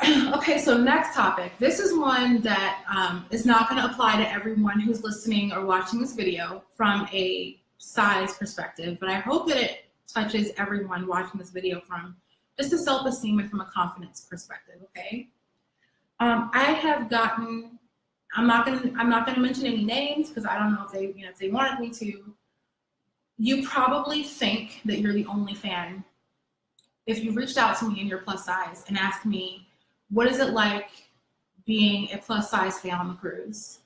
Okay, so next topic. This is one that is not going to apply to everyone who's listening or watching this video from a size perspective, but I hope that it touches everyone watching this video from just a self-esteem and from a confidence perspective, okay? I have gotten, I'm not gonna mention any names because I don't know if they wanted me to. You probably think that you're the only fan. If you reached out to me and you're plus size and asked me, what is it like being a plus size fan on the cruise?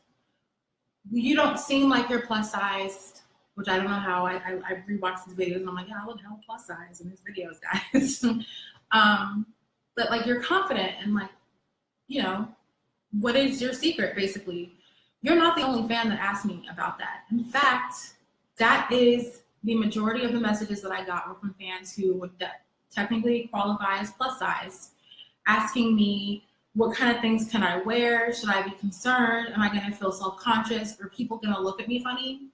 You don't seem like you're plus sized, which I don't know how. I rewatched these videos and I'm like, yeah, I look hella plus size in these videos, guys. But like, you're confident and like, you know, what is your secret, basically? You're not the only fan that asked me about that. In fact, that is the majority of the messages that I got were from fans who would technically qualify as plus size, asking me, what kind of things can I wear? Should I be concerned? Am I gonna feel self-conscious? Are people gonna look at me funny?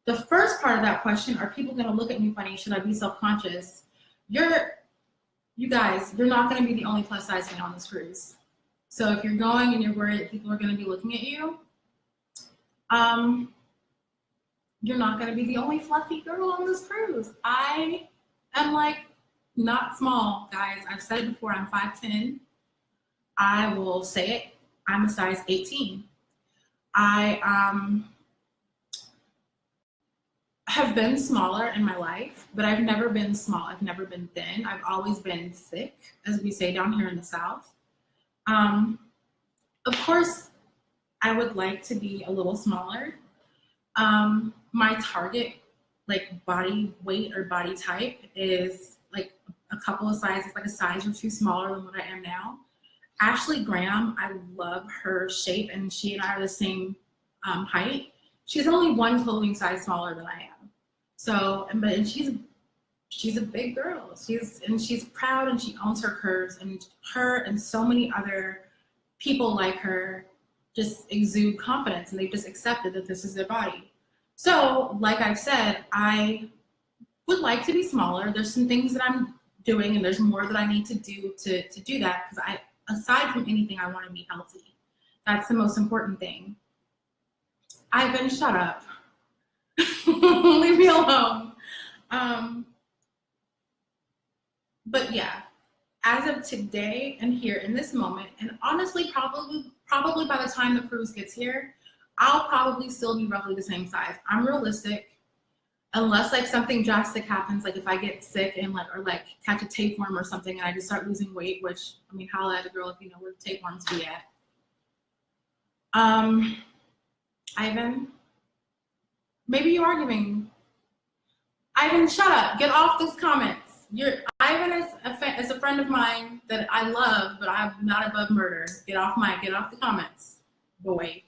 The first part of that question, are people gonna look at me funny? Should I be self-conscious? You guys, you're not gonna be the only plus size fan on this cruise. So if you're going and you're worried that people are gonna be looking at you, you're not gonna be the only fluffy girl on this cruise. I am like, not small, guys. I've said it before, I'm 5'10". I will say it, I'm a size 18. I have been smaller in my life, but I've never been small. I've never been thin. I've always been thick, as we say down here in the South. Of course, I would like to be a little smaller. My target, like body weight or body type, is like a couple of sizes, like a size or two smaller than what I am now. Ashley Graham, I love her shape, and she and I are the same height. She's only one clothing size smaller than I am. So, but she's a big girl. She's proud and she owns her curves, and her and so many other people like her just exude confidence, and they've just accepted that this is their body. So, like I've said, I would like to be smaller. There's some things that I'm doing, and there's more that I need to do to do that, because aside from anything, I want to be healthy. That's the most important thing. Ivan, shut up. Leave me alone. But yeah, as of today and here in this moment, and honestly, probably by the time the cruise gets here, I'll probably still be roughly the same size. I'm realistic. Unless like something drastic happens, like if I get sick and or catch a tapeworm or something and I just start losing weight, which, I mean, holla at a girl if you know where tapeworms be at. Ivan, maybe you are giving. Ivan, shut up. Get off those comments. Ivan is a friend of mine that I love, but I'm not above murder. Get off the comments, boy.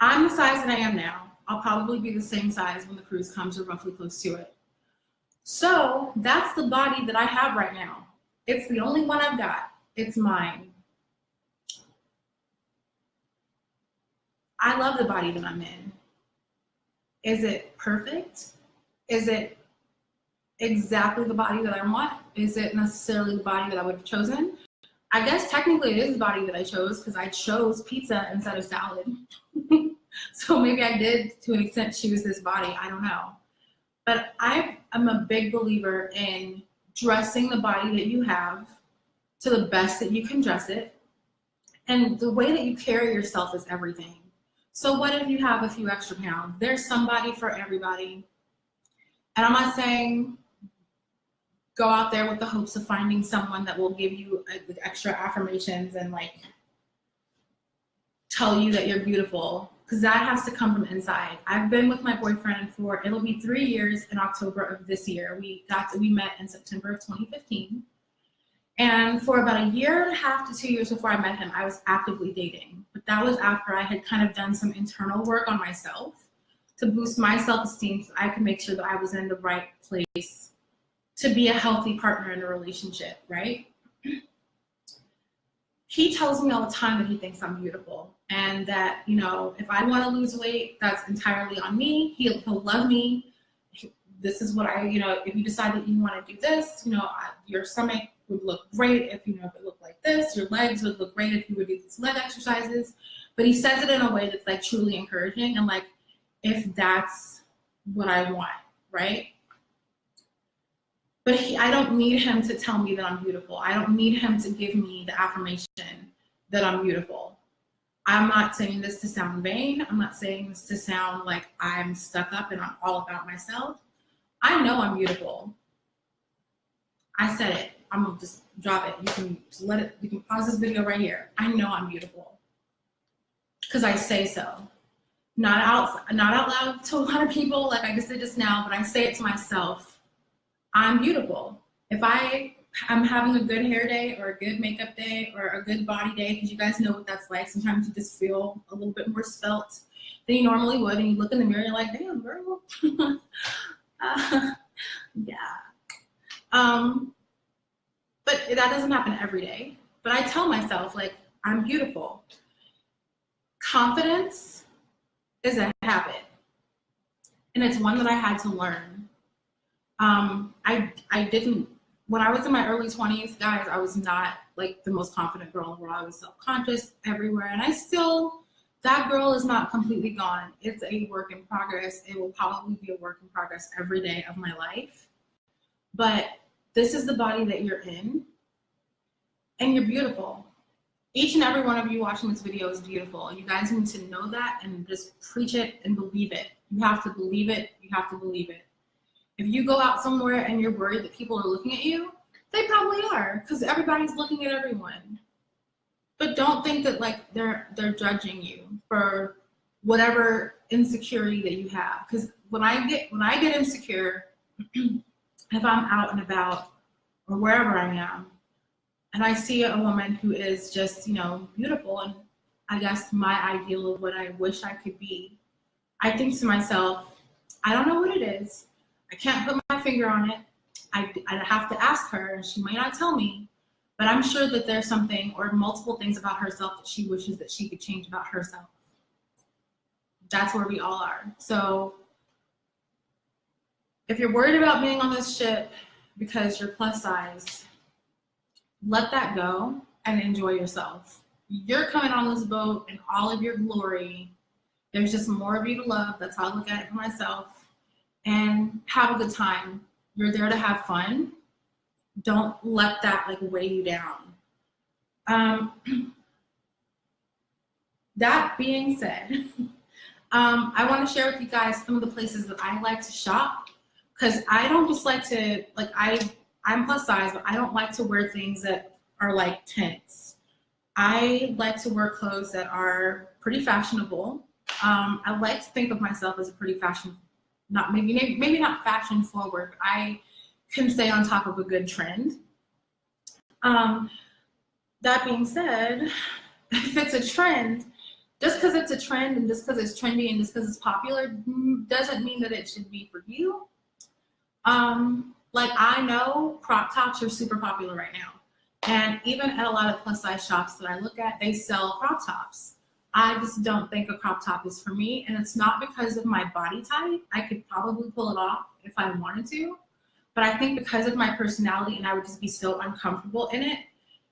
I'm the size that I am now. I'll probably be the same size when the cruise comes, or roughly close to it. So that's the body that I have right now. It's the only one I've got. It's mine. I love the body that I'm in. Is it perfect? Is it exactly the body that I want? Is it necessarily the body that I would have chosen? I guess technically it is the body that I chose, because I chose pizza instead of salad. So maybe I did, to an extent, choose this body. I don't know. But I am a big believer in dressing the body that you have to the best that you can dress it. And the way that you carry yourself is everything. So what if you have a few extra pounds? There's somebody for everybody. And I'm not saying go out there with the hopes of finding someone that will give you extra affirmations and tell you that you're beautiful, because that has to come from inside. I've been with my boyfriend it'll be 3 years in October of this year. We met in September of 2015. And for about 1.5 years to 2 years before I met him, I was actively dating. But that was after I had kind of done some internal work on myself to boost my self-esteem, so I could make sure that I was in the right place to be a healthy partner in a relationship, right? He tells me all the time that he thinks I'm beautiful, and that, if I want to lose weight, that's entirely on me. He'll love me this is what if you decide that you want to do this, your stomach would look great if it looked like this. Your legs would look great if you would do these leg exercises. But he says it in a way that's like truly encouraging and like, if that's what I want, right? But I don't need him to tell me that I'm beautiful. I don't need him to give me the affirmation that I'm beautiful. I'm not saying this to sound vain. I'm not saying this to sound like I'm stuck up and I'm all about myself. I know I'm beautiful. I said it. I'm gonna just drop it. You can just you can pause this video right here. I know I'm beautiful. Because I say so. Not out loud to a lot of people like I just did just now, but I say it to myself. I'm beautiful. If I'm having a good hair day or a good makeup day or a good body day, because you guys know what that's like. Sometimes you just feel a little bit more svelte than you normally would, and you look in the mirror and you're like, damn, girl. Yeah. But that doesn't happen every day. But I tell myself, like, I'm beautiful. Confidence is a habit, and it's one that I had to learn. I didn't, when I was in my early 20s, guys, I was not like the most confident girl in the world. I was self-conscious everywhere, and that girl is not completely gone. It's a work in progress. It will probably be a work in progress every day of my life. But this is the body that you're in, and you're beautiful. Each and every one of you watching this video is beautiful. And you guys need to know that and just preach it and believe it. You have to believe it. You have to believe it. If you go out somewhere and you're worried that people are looking at you, they probably are, because everybody's looking at everyone. But don't think that like they're judging you for whatever insecurity that you have. Because when I get insecure, if I'm out and about or wherever I am, and I see a woman who is just, beautiful, and I guess my ideal of what I wish I could be, I think to myself, I don't know what it is. I can't put my finger on it. I have to ask her, and she might not tell me, but I'm sure that there's something or multiple things about herself that she wishes that she could change about herself. That's where we all are. So if you're worried about being on this ship because you're plus size, let that go and enjoy yourself. You're coming on this boat in all of your glory. There's just more of you to love. That's how I look at it for myself. And have a good time. You're there to have fun. Don't let that like weigh you down. That being said, I want to share with you guys some of the places that I like to shop, because I don't just like to, I'm plus size, but I don't like to wear things that are like tints. I like to wear clothes that are pretty fashionable. I like to think of myself as a pretty maybe not fashion forward, but I can stay on top of a good trend. That being said, if it's a trend, just because it's a trend and just because it's trendy and just because it's popular doesn't mean that it should be for you. Like, I know crop tops are super popular right now. And even at a lot of plus size shops that I look at, they sell crop tops. I just don't think a crop top is for me. And it's not because of my body type. I could probably pull it off if I wanted to. But I think because of my personality, and I would just be so uncomfortable in it,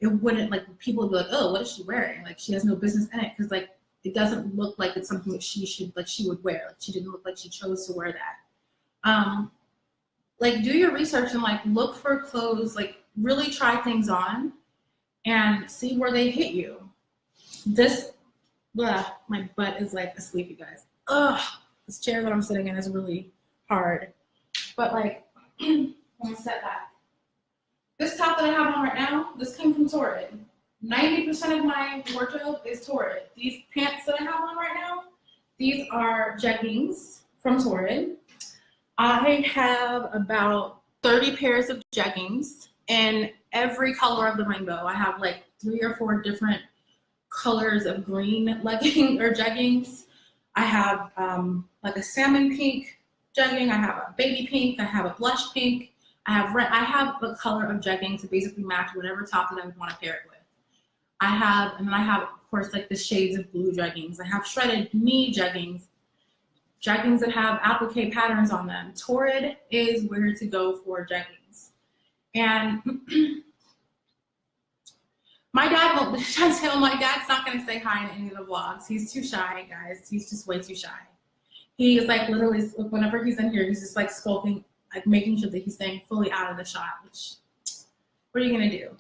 it wouldn't, like, people would be like, oh, what is she wearing? Like, she has no business in it. Because, like, it doesn't look like it's something that she would wear. Like, she didn't look like she chose to wear that. Like, do your research and like look for clothes, like really try things on and see where they hit you. My butt is like asleep, you guys. This chair that I'm sitting in is really hard. But like, I'm gonna set that. This top that I have on right now, this came from Torrid. 90% of my wardrobe is Torrid. These pants that I have on right now, these are jeggings from Torrid. I have about 30 pairs of jeggings in every color of the rainbow. I have like 3 or 4 different colors of green legging or jeggings. I have like a salmon pink jegging. I have a baby pink. I have a blush pink. I have red. I have a color of jegging to basically match whatever top that I would want to pair it with. And then I have, of course, like the shades of blue jeggings. I have shredded knee jeggings. jeggings that have applique patterns on them. Torrid is where to go for jeggings. And my dad's not going to say hi in any of the vlogs. He's too shy, guys. He's just way too shy. He is like literally, whenever he's in here, he's just like skulking, like making sure that he's staying fully out of the shot, which, what are you going to do?